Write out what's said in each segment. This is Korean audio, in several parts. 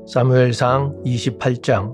사무엘상 28장.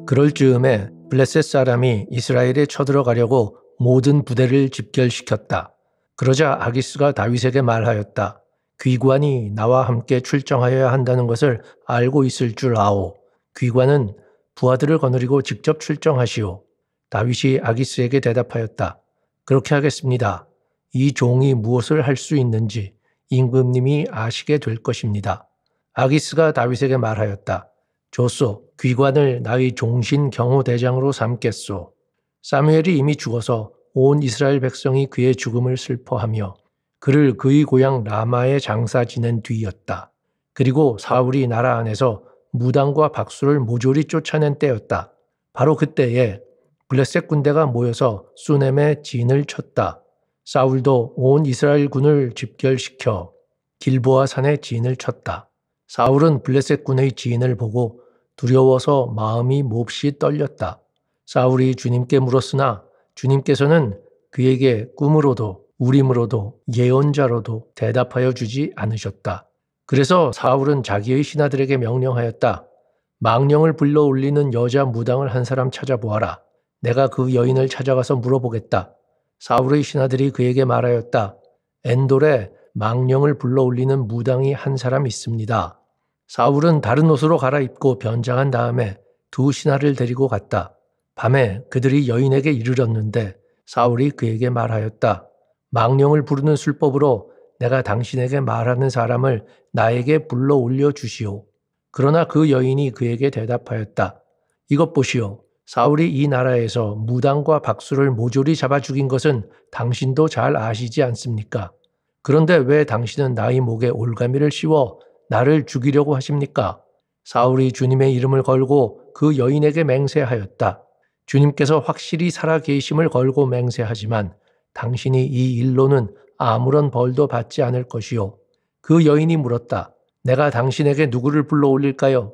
그럴 즈음에 블레셋 사람이 이스라엘에 쳐들어가려고 모든 부대를 집결시켰다. 그러자 아기스가 다윗에게 말하였다. 귀관이 나와 함께 출정하여야 한다는 것을 알고 있을 줄 아오. 귀관은 부하들을 거느리고 직접 출정하시오. 다윗이 아기스에게 대답하였다. 그렇게 하겠습니다. 이 종이 무엇을 할 수 있는지 임금님이 아시게 될 것입니다. 아기스가 다윗에게 말하였다. 좋소. 귀관을 나의 종신 경호대장으로 삼겠소. 사무엘이 이미 죽어서 온 이스라엘 백성이 그의 죽음을 슬퍼하며 그를 그의 고향 라마에 장사 지낸 뒤였다. 그리고 사울이 나라 안에서 무당과 박수를 모조리 쫓아낸 때였다. 바로 그때에 블레셋 군대가 모여서 수넴에 진을 쳤다. 사울도 온 이스라엘 군을 집결시켜 길보아 산에 진을 쳤다. 사울은 블레셋 군의 진을 보고 두려워서 마음이 몹시 떨렸다. 사울이 주님께 물었으나 주님께서는 그에게 꿈으로도 우림으로도 예언자로도 대답하여 주지 않으셨다. 그래서 사울은 자기의 신하들에게 명령하였다. 망령을 불러 올리는 여자 무당을 한 사람 찾아보아라. 내가 그 여인을 찾아가서 물어보겠다. 사울의 신하들이 그에게 말하였다. 엔돌에 망령을 불러 올리는 무당이 한 사람 있습니다. 사울은 다른 옷으로 갈아입고 변장한 다음에 두 신하를 데리고 갔다. 밤에 그들이 여인에게 이르렀는데 사울이 그에게 말하였다. 망령을 부르는 술법으로 내가 당신에게 말하는 사람을 나에게 불러 올려 주시오. 그러나 그 여인이 그에게 대답하였다. 이것 보시오. 사울이 이 나라에서 무당과 박수를 모조리 잡아 죽인 것은 당신도 잘 아시지 않습니까? 그런데 왜 당신은 나의 목에 올가미를 씌워 나를 죽이려고 하십니까? 사울이 주님의 이름을 걸고 그 여인에게 맹세하였다. 주님께서 확실히 살아계심을 걸고 맹세하지만 당신이 이 일로는 아무런 벌도 받지 않을 것이요. 그 여인이 물었다. 내가 당신에게 누구를 불러 올릴까요?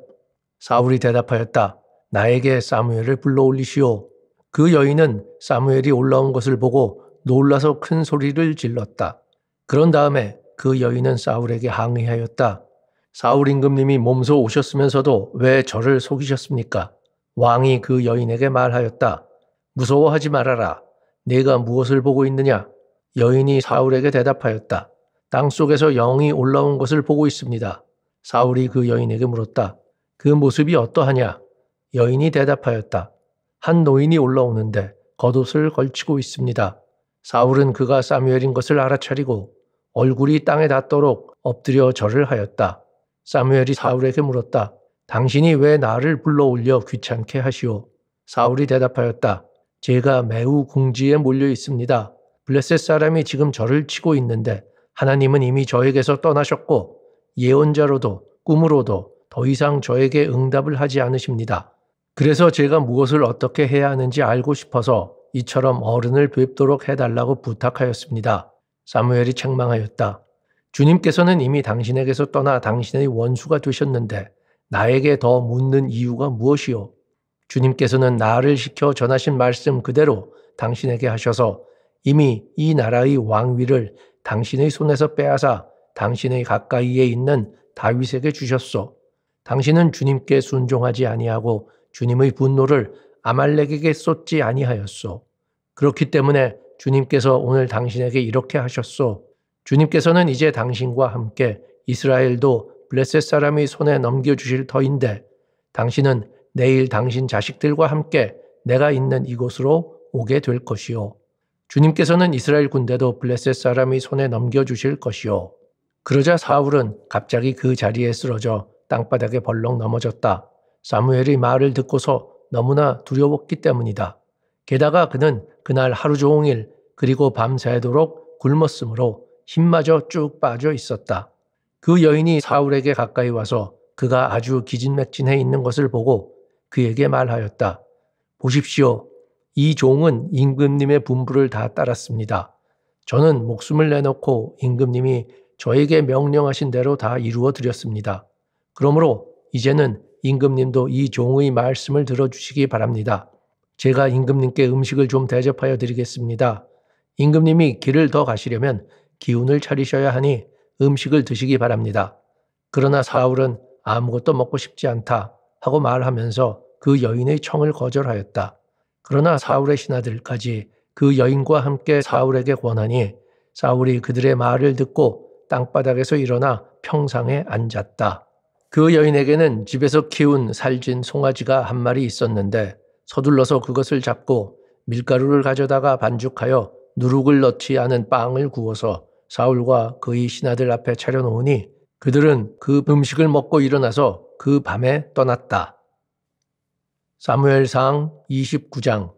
사울이 대답하였다. 나에게 사무엘을 불러 올리시오. 그 여인은 사무엘이 올라온 것을 보고 놀라서 큰 소리를 질렀다. 그런 다음에 그 여인은 사울에게 항의하였다. 사울 임금님이 몸소 오셨으면서도 왜 저를 속이셨습니까? 왕이 그 여인에게 말하였다. 무서워하지 말아라. 네가 무엇을 보고 있느냐? 여인이 사울에게 대답하였다. 땅속에서 영이 올라온 것을 보고 있습니다. 사울이 그 여인에게 물었다. 그 모습이 어떠하냐? 여인이 대답하였다. 한 노인이 올라오는데 겉옷을 걸치고 있습니다. 사울은 그가 사무엘인 것을 알아차리고 얼굴이 땅에 닿도록 엎드려 절을 하였다. 사무엘이 사울에게 물었다. 당신이 왜 나를 불러올려 귀찮게 하시오? 사울이 대답하였다. 제가 매우 궁지에 몰려 있습니다. 블레셋 사람이 지금 저를 치고 있는데 하나님은 이미 저에게서 떠나셨고 예언자로도 꿈으로도 더 이상 저에게 응답을 하지 않으십니다. 그래서 제가 무엇을 어떻게 해야 하는지 알고 싶어서 이처럼 어른을 뵙도록 해달라고 부탁하였습니다. 사무엘이 책망하였다. 주님께서는 이미 당신에게서 떠나 당신의 원수가 되셨는데 나에게 더 묻는 이유가 무엇이요? 주님께서는 나를 시켜 전하신 말씀 그대로 당신에게 하셔서 이미 이 나라의 왕위를 당신의 손에서 빼앗아 당신의 가까이에 있는 다윗에게 주셨소. 당신은 주님께 순종하지 아니하고 주님의 분노를 아말렉에게 쏟지 아니하였소. 그렇기 때문에 주님께서 오늘 당신에게 이렇게 하셨소. 주님께서는 이제 당신과 함께 이스라엘도 블레셋 사람의 손에 넘겨주실 터인데 당신은 내일 당신 자식들과 함께 내가 있는 이곳으로 오게 될 것이요. 주님께서는 이스라엘 군대도 블레셋 사람의 손에 넘겨주실 것이요. 그러자 사울은 갑자기 그 자리에 쓰러져 땅바닥에 벌렁 넘어졌다. 사무엘의 말을 듣고서 너무나 두려웠기 때문이다. 게다가 그는 그날 하루 종일 그리고 밤새도록 굶었으므로 힘마저 쭉 빠져 있었다. 그 여인이 사울에게 가까이 와서 그가 아주 기진맥진해 있는 것을 보고 그에게 말하였다. 보십시오. 이 종은 임금님의 분부를 다 따랐습니다. 저는 목숨을 내놓고 임금님이 저에게 명령하신 대로 다 이루어 드렸습니다. 그러므로 이제는 임금님도 이 종의 말씀을 들어주시기 바랍니다. 제가 임금님께 음식을 좀 대접하여 드리겠습니다. 임금님이 길을 더 가시려면 기운을 차리셔야 하니 음식을 드시기 바랍니다. 그러나 사울은 아무것도 먹고 싶지 않다 하고 말하면서 그 여인의 청을 거절하였다. 그러나 사울의 신하들까지 그 여인과 함께 사울에게 권하니 사울이 그들의 말을 듣고 땅바닥에서 일어나 평상에 앉았다. 그 여인에게는 집에서 키운 살진 송아지가 한 마리 있었는데 서둘러서 그것을 잡고 밀가루를 가져다가 반죽하여 누룩을 넣지 않은 빵을 구워서 사울과 그의 신하들 앞에 차려놓으니 그들은 그 음식을 먹고 일어나서 그 밤에 떠났다. 사무엘상 29장.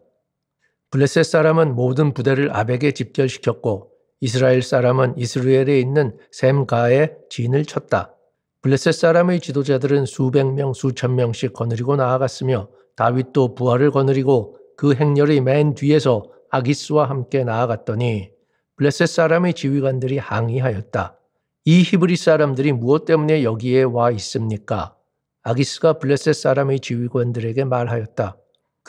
블레셋 사람은 모든 부대를 아벡에 집결시켰고 이스라엘 사람은 이스라엘에 있는 셈가에 진을 쳤다. 블레셋 사람의 지도자들은 수백 명 수천 명씩 거느리고 나아갔으며 다윗도 부하를 거느리고 그 행렬의 맨 뒤에서 아기스와 함께 나아갔더니 블레셋 사람의 지휘관들이 항의하였다. 이 히브리 사람들이 무엇 때문에 여기에 와 있습니까? 아기스가 블레셋 사람의 지휘관들에게 말하였다.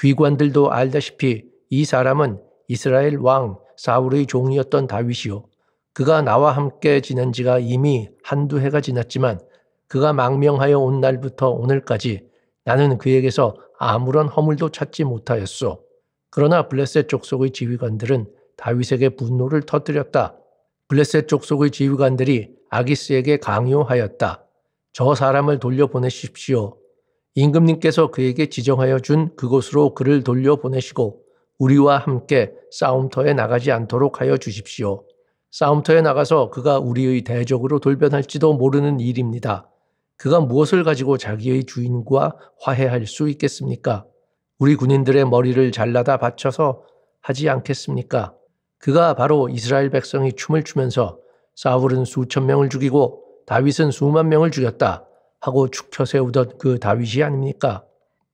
귀관들도 알다시피 이 사람은 이스라엘 왕 사울의 종이었던 다윗이요. 그가 나와 함께 지낸 지가 이미 한두 해가 지났지만 그가 망명하여 온 날부터 오늘까지 나는 그에게서 아무런 허물도 찾지 못하였소. 그러나 블레셋 족속의 지휘관들은 다윗에게 분노를 터뜨렸다. 블레셋 족속의 지휘관들이 아기스에게 강요하였다. 저 사람을 돌려보내십시오. 임금님께서 그에게 지정하여 준 그곳으로 그를 돌려보내시고 우리와 함께 싸움터에 나가지 않도록 하여 주십시오. 싸움터에 나가서 그가 우리의 대적으로 돌변할지도 모르는 일입니다. 그가 무엇을 가지고 자기의 주인과 화해할 수 있겠습니까? 우리 군인들의 머리를 잘라다 바쳐서 하지 않겠습니까? 그가 바로 이스라엘 백성이 춤을 추면서 사울은 수천 명을 죽이고 다윗은 수만 명을 죽였다 하고 축혀 세우던 그 다윗이 아닙니까?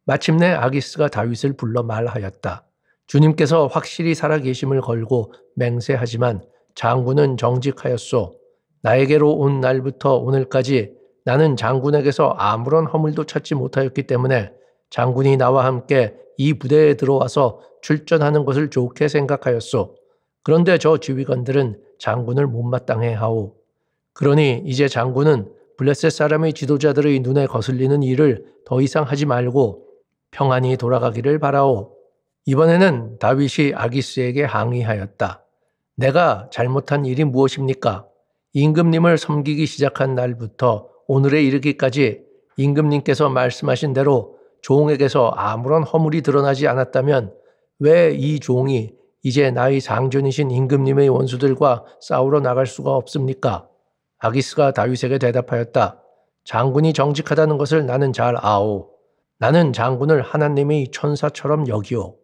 마침내 아기스가 다윗을 불러 말하였다. 주님께서 확실히 살아계심을 걸고 맹세하지만 장군은 정직하였소. 나에게로 온 날부터 오늘까지 나는 장군에게서 아무런 허물도 찾지 못하였기 때문에 장군이 나와 함께 이 부대에 들어와서 출전하는 것을 좋게 생각하였소. 그런데 저 지휘관들은 장군을 못마땅해 하오. 그러니 이제 장군은 블레셋 사람의 지도자들의 눈에 거슬리는 일을 더 이상 하지 말고 평안히 돌아가기를 바라오. 이번에는 다윗이 아기스에게 항의하였다. 내가 잘못한 일이 무엇입니까? 임금님을 섬기기 시작한 날부터 오늘에 이르기까지 임금님께서 말씀하신 대로 종에게서 아무런 허물이 드러나지 않았다면 왜 이 종이 이제 나의 상전이신 임금님의 원수들과 싸우러 나갈 수가 없습니까? 아기스가 다윗에게 대답하였다. 장군이 정직하다는 것을 나는 잘 아오. 나는 장군을 하나님의 천사처럼 여기오.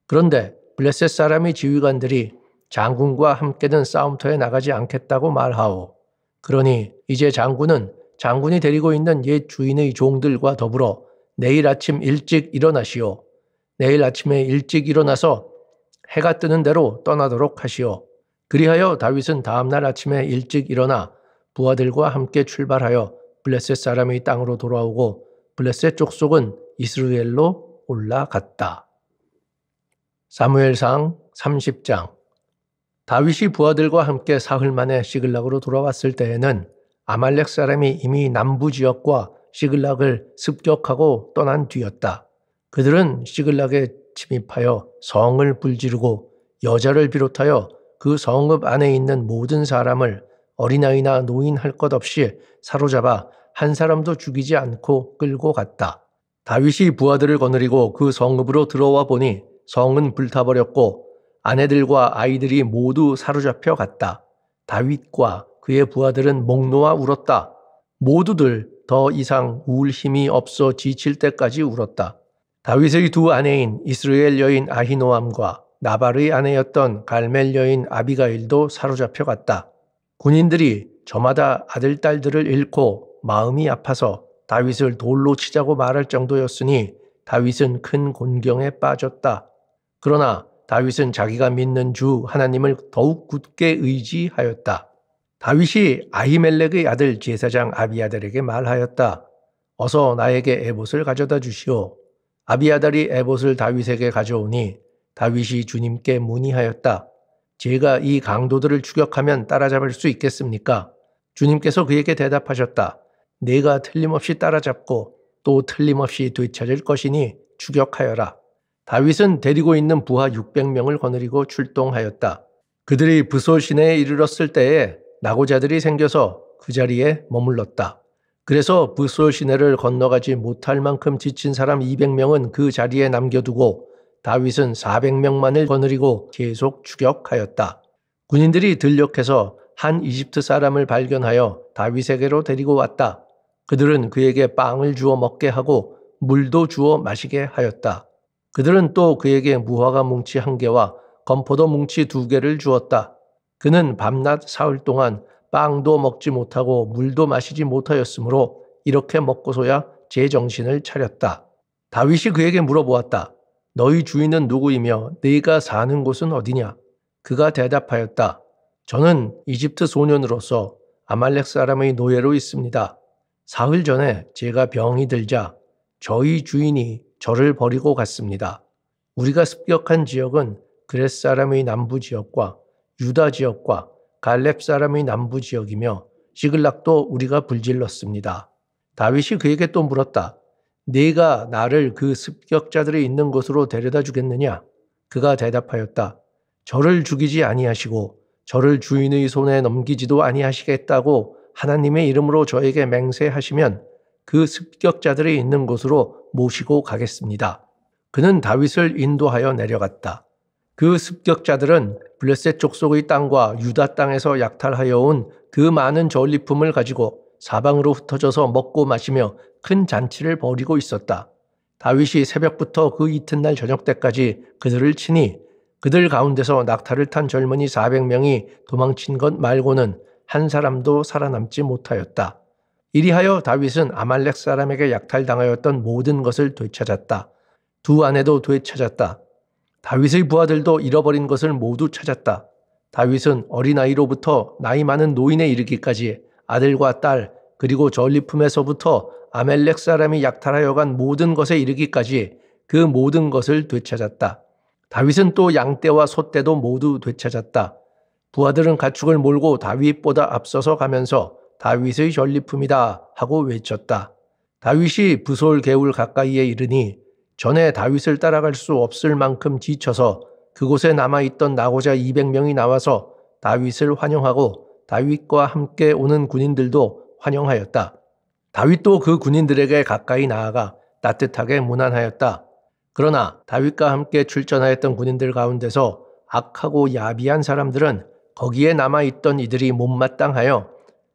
그런데 블레셋 사람의 지휘관들이 장군과 함께는 싸움터에 나가지 않겠다고 말하오. 그러니 이제 장군은 장군이 데리고 있는 옛 주인의 종들과 더불어 내일 아침 일찍 일어나시오. 내일 아침에 일찍 일어나서 해가 뜨는 대로 떠나도록 하시오. 그리하여 다윗은 다음날 아침에 일찍 일어나 부하들과 함께 출발하여 블레셋 사람의 땅으로 돌아오고 블레셋 족속은 이스라엘로 올라갔다. 사무엘상 30장. 다윗이 부하들과 함께 사흘 만에 시글락으로 돌아왔을 때에는 아말렉 사람이 이미 남부 지역과 시글락을 습격하고 떠난 뒤였다. 그들은 시글락에 침입하여 성을 불지르고 여자를 비롯하여 그 성읍 안에 있는 모든 사람을 어린아이나 노인 할 것 없이 사로잡아 한 사람도 죽이지 않고 끌고 갔다. 다윗이 부하들을 거느리고 그 성읍으로 들어와 보니 성은 불타버렸고 아내들과 아이들이 모두 사로잡혀 갔다. 다윗과 그의 부하들은 목 놓아 울었다. 모두들 더 이상 울 힘이 없어 지칠 때까지 울었다. 다윗의 두 아내인 이스라엘 여인 아히노암과 나발의 아내였던 갈멜 여인 아비가일도 사로잡혀 갔다. 군인들이 저마다 아들, 딸들을 잃고 마음이 아파서 다윗을 돌로 치자고 말할 정도였으니 다윗은 큰 곤경에 빠졌다. 그러나 다윗은 자기가 믿는 주 하나님을 더욱 굳게 의지하였다. 다윗이 아히멜렉의 아들 제사장 아비아달에게 말하였다. 어서 나에게 에봇을 가져다 주시오. 아비아달이 에봇을 다윗에게 가져오니 다윗이 주님께 문의하였다. 제가 이 강도들을 추격하면 따라잡을 수 있겠습니까? 주님께서 그에게 대답하셨다. 네가 틀림없이 따라잡고 또 틀림없이 되찾을 것이니 추격하여라. 다윗은 데리고 있는 부하 600명을 거느리고 출동하였다. 그들이 브솔 시내에 이르렀을 때에 낙오자들이 생겨서 그 자리에 머물렀다. 그래서 브솔 시내를 건너가지 못할 만큼 지친 사람 200명은 그 자리에 남겨두고 다윗은 400명만을 거느리고 계속 추격하였다. 군인들이 들녘에서 한 이집트 사람을 발견하여 다윗에게로 데리고 왔다. 그들은 그에게 빵을 주어 먹게 하고 물도 주어 마시게 하였다. 그들은 또 그에게 무화과 뭉치 1개와 건포도 뭉치 2개를 주었다. 그는 밤낮 사흘 동안 빵도 먹지 못하고 물도 마시지 못하였으므로 이렇게 먹고서야 제정신을 차렸다. 다윗이 그에게 물어보았다. 너희 주인은 누구이며 네가 사는 곳은 어디냐? 그가 대답하였다. 저는 이집트 소년으로서 아말렉 사람의 노예로 있습니다. 사흘 전에 제가 병이 들자 저희 주인이 저를 버리고 갔습니다. 우리가 습격한 지역은 그렛 사람의 남부 지역과 유다 지역과 갈렙 사람의 남부 지역이며 시글락도 우리가 불질렀습니다. 다윗이 그에게 또 물었다. 네가 나를 그 습격자들이 있는 곳으로 데려다 주겠느냐? 그가 대답하였다. 저를 죽이지 아니하시고 저를 주인의 손에 넘기지도 아니하시겠다고 하나님의 이름으로 저에게 맹세하시면 그 습격자들이 있는 곳으로 모시고 가겠습니다. 그는 다윗을 인도하여 내려갔다. 그 습격자들은 블레셋 족속의 땅과 유다 땅에서 약탈하여 온 그 많은 전리품을 가지고 사방으로 흩어져서 먹고 마시며 큰 잔치를 벌이고 있었다. 다윗이 새벽부터 그 이튿날 저녁 때까지 그들을 치니 그들 가운데서 낙타를 탄 젊은이 400명이 도망친 것 말고는 한 사람도 살아남지 못하였다. 이리하여 다윗은 아말렉 사람에게 약탈당하였던 모든 것을 되찾았다. 두 아내도 되찾았다. 다윗의 부하들도 잃어버린 것을 모두 찾았다. 다윗은 어린아이로부터 나이 많은 노인에 이르기까지 아들과 딸 그리고 전리품에서부터 아말렉 사람이 약탈하여 간 모든 것에 이르기까지 그 모든 것을 되찾았다. 다윗은 또 양떼와 소떼도 모두 되찾았다. 부하들은 가축을 몰고 다윗보다 앞서서 가면서 다윗의 전리품이다 하고 외쳤다. 다윗이 브솔 개울 가까이에 이르니 전에 다윗을 따라갈 수 없을 만큼 지쳐서 그곳에 남아있던 낙오자 200명이 나와서 다윗을 환영하고 다윗과 함께 오는 군인들도 환영하였다. 다윗도 그 군인들에게 가까이 나아가 따뜻하게 문안하였다. 그러나 다윗과 함께 출전하였던 군인들 가운데서 악하고 야비한 사람들은 거기에 남아있던 이들이 못마땅하여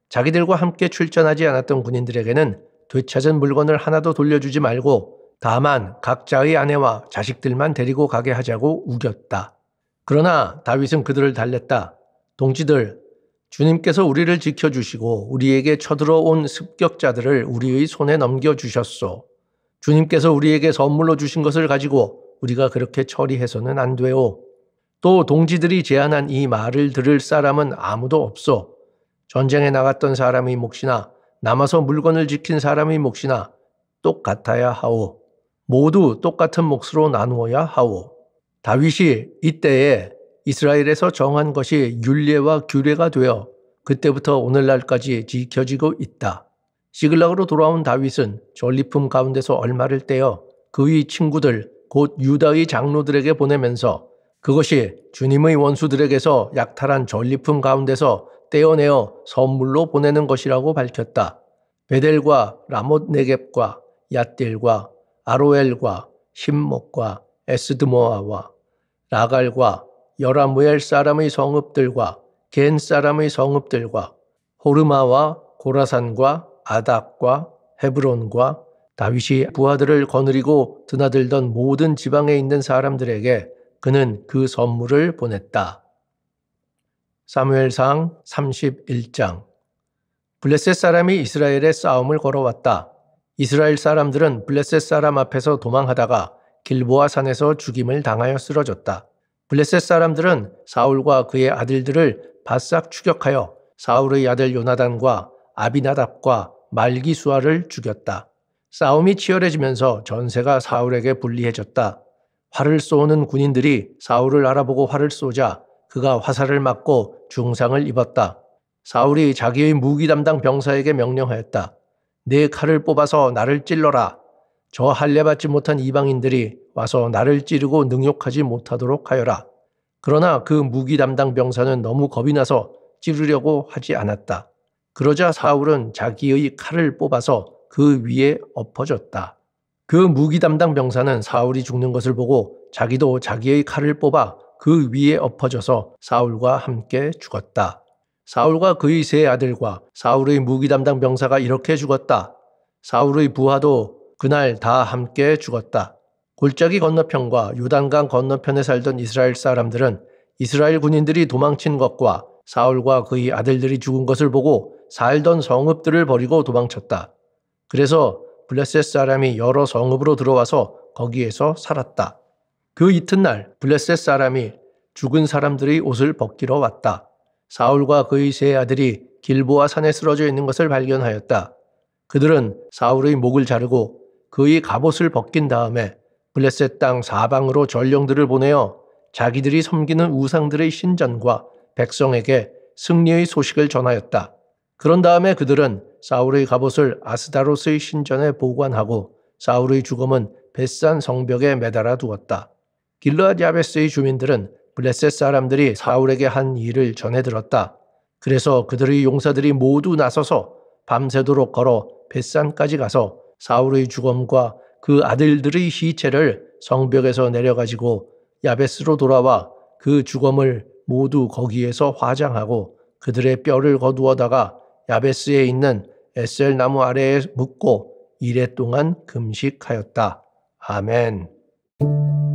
자기들과 함께 출전하지 않았던 군인들에게는 되찾은 물건을 하나도 돌려주지 말고 다만 각자의 아내와 자식들만 데리고 가게 하자고 우겼다. 그러나 다윗은 그들을 달랬다. 동지들, 주님께서 우리를 지켜주시고 우리에게 쳐들어온 습격자들을 우리의 손에 넘겨주셨소. 주님께서 우리에게 선물로 주신 것을 가지고 우리가 그렇게 처리해서는 안 돼요. 또 동지들이 제안한 이 말을 들을 사람은 아무도 없어. 전쟁에 나갔던 사람의 몫이나 남아서 물건을 지킨 사람의 몫이나 똑같아야 하오. 모두 똑같은 몫으로 나누어야 하오. 다윗이 이때에 이스라엘에서 정한 것이 율례와 규례가 되어 그때부터 오늘날까지 지켜지고 있다. 시글락으로 돌아온 다윗은 전리품 가운데서 얼마를 떼어 그의 친구들 곧 유다의 장로들에게 보내면서 그것이 주님의 원수들에게서 약탈한 전리품 가운데서 떼어내어 선물로 보내는 것이라고 밝혔다. 베델과 라못 네겝과 얏딜과 아로엘과 힘목과 에스드모아와 라갈과 여라무엘 사람의 성읍들과 겐 사람의 성읍들과 호르마와 고라산과 아닥과 헤브론과 다윗이 부하들을 거느리고 드나들던 모든 지방에 있는 사람들에게 그는 그 선물을 보냈다. 사무엘상 31장. 블레셋 사람이 이스라엘에 싸움을 걸어왔다. 이스라엘 사람들은 블레셋 사람 앞에서 도망하다가 길보아 산에서 죽임을 당하여 쓰러졌다. 블레셋 사람들은 사울과 그의 아들들을 바싹 추격하여 사울의 아들 요나단과 아비나답과 말기수아를 죽였다. 싸움이 치열해지면서 전세가 사울에게 불리해졌다. 활을 쏘는 군인들이 사울을 알아보고 활을 쏘자 그가 화살을 맞고 중상을 입었다. 사울이 자기의 무기 담당 병사에게 명령하였다. 내 칼을 뽑아서 나를 찔러라. 저 할례받지 못한 이방인들이 와서 나를 찌르고 능욕하지 못하도록 하여라. 그러나 그 무기 담당 병사는 너무 겁이 나서 찌르려고 하지 않았다. 그러자 사울은 자기의 칼을 뽑아서 그 위에 엎어졌다. 그 무기 담당 병사는 사울이 죽는 것을 보고 자기도 자기의 칼을 뽑아 그 위에 엎어져서 사울과 함께 죽었다. 사울과 그의 세 아들과 사울의 무기 담당 병사가 이렇게 죽었다. 사울의 부하도 그날 다 함께 죽었다. 골짜기 건너편과 요단강 건너편에 살던 이스라엘 사람들은 이스라엘 군인들이 도망친 것과 사울과 그의 아들들이 죽은 것을 보고 살던 성읍들을 버리고 도망쳤다. 그래서 블레셋 사람이 여러 성읍으로 들어와서 거기에서 살았다. 그 이튿날 블레셋 사람이 죽은 사람들의 옷을 벗기러 왔다. 사울과 그의 세 아들이 길보아 산에 쓰러져 있는 것을 발견하였다. 그들은 사울의 목을 자르고 그의 갑옷을 벗긴 다음에 블레셋 땅 사방으로 전령들을 보내어 자기들이 섬기는 우상들의 신전과 백성에게 승리의 소식을 전하였다. 그런 다음에 그들은 사울의 갑옷을 아스다롯의 신전에 보관하고 사울의 죽음은 벳산 성벽에 매달아 두었다. 길르앗 야베스의 주민들은 블레셋 사람들이 사울에게 한 일을 전해 들었다. 그래서 그들의 용사들이 모두 나서서 밤새도록 걸어 벳산까지 가서 사울의 죽음과 그 아들들의 시체를 성벽에서 내려가지고 야베스로 돌아와 그 죽음을 모두 거기에서 화장하고 그들의 뼈를 거두어다가 야베스에 있는 에셀 나무 아래에 묻고 이레 동안 금식하였다. 아멘.